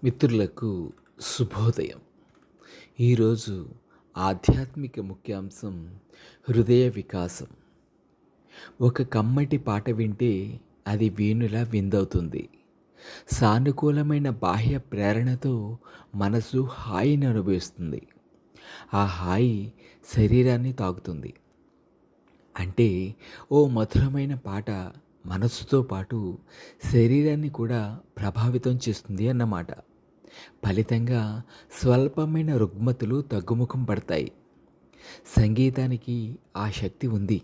మిత్రులకు శుభోదయం. ఈరోజు ఆధ్యాత్మిక ముఖ్యాంశం హృదయ వికాసం. ఒక కమ్మటి పాట వింటే అది వీణులా విందవుతుంది. సానుకూలమైన బాహ్య ప్రేరణతో మనసు హాయిని అనుభవిస్తుంది. ఆ హాయి శరీరాన్ని తాకుతుంది. అంటే ఓ మధురమైన పాట మనస్సుతో పాటు శరీరాన్ని కూడా ప్రభావితం చేస్తుంది అన్నమాట. ఫలితంగా స్వల్పమైన రుగ్మతులు తగ్గుముఖం పడతాయి. సంగీతానికి ఆ శక్తి ఉంది.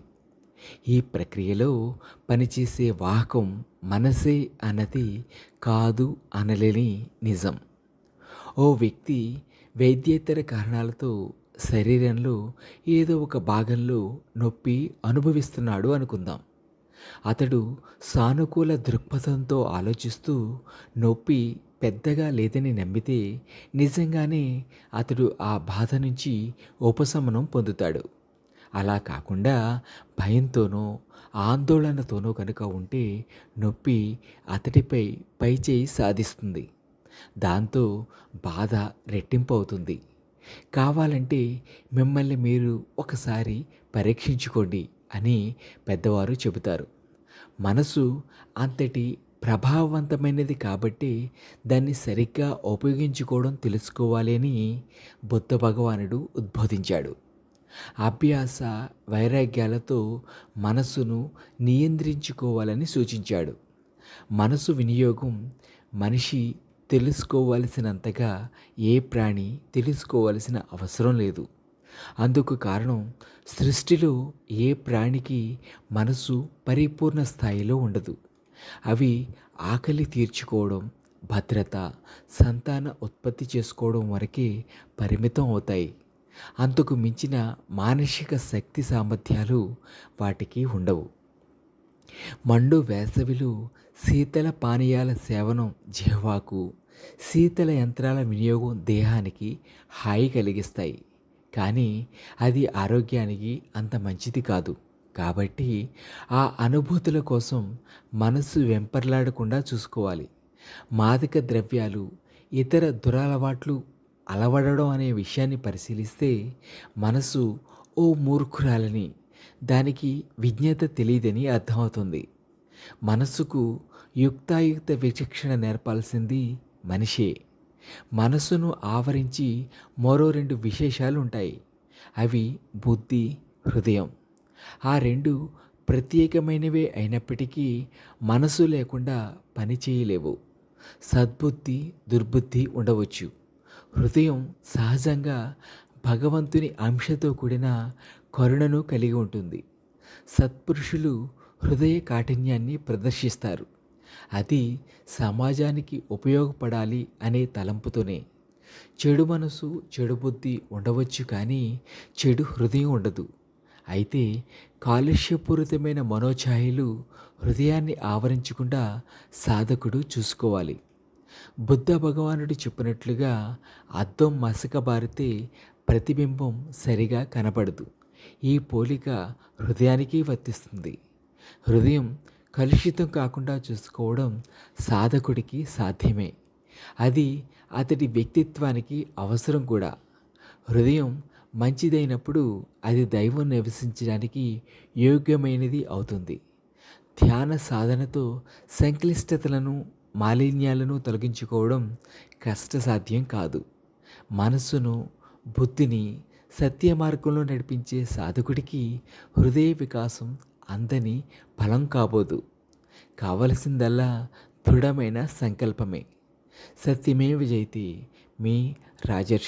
ఈ ప్రక్రియలో పనిచేసే వాహకం మనసే అన్నది కాదు అనలేని నిజం. ఓ వ్యక్తి వైద్యేతర కారణాలతో శరీరంలో ఏదో ఒక భాగంలో నొప్పి అనుభవిస్తున్నాడు అనుకుందాం. అతడు సానుకూల దృక్పథంతో ఆలోచిస్తూ నొప్పి పెద్దగా లేదని నమ్మితే నిజంగానే అతడు ఆ బాధ నుంచి ఉపశమనం పొందుతాడు. అలా కాకుండా భయంతోనో ఆందోళనతోనో కనుక ఉంటే నొప్పి అతడిపై పైచేయి సాధిస్తుంది. దాంతో బాధ రెట్టింపు అవుతుంది. కావాలంటే మిమ్మల్ని మీరు ఒకసారి పరీక్షించుకోండి అని పెద్దవారు చెబుతారు. మనసు అంతటి ప్రభావవంతమైనది కాబట్టి దాన్ని సరిగ్గా ఉపయోగించుకోవడం తెలుసుకోవాలి అని బుద్ధ భగవానుడు ఉద్బోధించాడు. అభ్యాస వైరాగ్యాలతో మనసును నియంత్రించుకోవాలని సూచించాడు. మనసు వినియోగం మనిషి తెలుసుకోవలసినంతగా ఏ ప్రాణి తెలుసుకోవలసిన అవసరం లేదు. అందుకు కారణం సృష్టిలో ఏ ప్రాణికి మనసు పరిపూర్ణ స్థాయిలో ఉండదు. అవి ఆకలి తీర్చుకోవడం, భద్రత, సంతాన ఉత్పత్తి చేసుకోవడం వరకే పరిమితం అవుతాయి. అంతకు మించిన మానసిక శక్తి సామర్థ్యాలు వాటికి ఉండవు. మండు వేసవిలో శీతల పానీయాల సేవనం జిహ్వాకు, శీతల యంత్రాల వినియోగం దేహానికి హాయి కలిగిస్తాయి. కానీ అది ఆరోగ్యానికి అంత మంచిది కాదు. కాబట్టి ఆ అనుభూతుల కోసం మనసు వెంపర్లాడకుండా చూసుకోవాలి. మాదక ద్రవ్యాలు, ఇతర దురలవాట్లు అలవడడం అనే విషయాన్ని పరిశీలిస్తే మనసు ఓ మూర్ఖురాలని, దానికి విజ్ఞత తెలియదని అర్థమవుతుంది. మనస్సుకు యుక్తాయుక్త విచక్షణ నేర్పాల్సింది మనిషే. మనస్సును ఆవరించి మరో రెండు విశేషాలు ఉంటాయి. అవి బుద్ధి, హృదయం. ఆ రెండు ప్రత్యేకమైనవే అయినప్పటికీ మనసు లేకుండా పని చేయలేవు. సద్బుద్ధి, దుర్బుద్ధి ఉండవచ్చు. హృదయం సహజంగా భగవంతుని అంశతో కూడిన కరుణను కలిగి ఉంటుంది. సత్పురుషులు హృదయ కాఠిన్యాన్ని ప్రదర్శిస్తారు. అది సమాజానికి ఉపయోగపడాలి అనే తలంపుతోనే. చెడు మనసు, చెడు బుద్ధి ఉండవచ్చు, కానీ చెడు హృదయం ఉండదు. అయితే కాలుష్యపూరితమైన మనోఛాయలు హృదయాన్ని ఆవరించకుండా సాధకుడు చూసుకోవాలి. బుద్ధ భగవానుడు చెప్పినట్లుగా అద్దం మసకబారితే ప్రతిబింబం సరిగా కనపడదు. ఈ పోలిక హృదయానికి వర్తిస్తుంది. హృదయం కలుషితం కాకుండా చూసుకోవడం సాధకుడికి సాధ్యమే. అది అతడి వ్యక్తిత్వానికి అవసరం కూడా. హృదయం మంచిదైనప్పుడు అది దైవం నివసించడానికి యోగ్యమైనది అవుతుంది. ధ్యాన సాధనతో సంక్లిష్టతలను, మాలిన్యాలను తొలగించుకోవడం కష్టసాధ్యం కాదు. మనస్సును, బుద్ధిని సత్య మార్గంలో నడిపించే సాధకుడికి హృదయ వికాసం అందని ఫలం కాబోదు. కావలసిందల్లా దృఢమైన సంకల్పమే. సత్యమేవ జయతే. మీ రాజర్షి.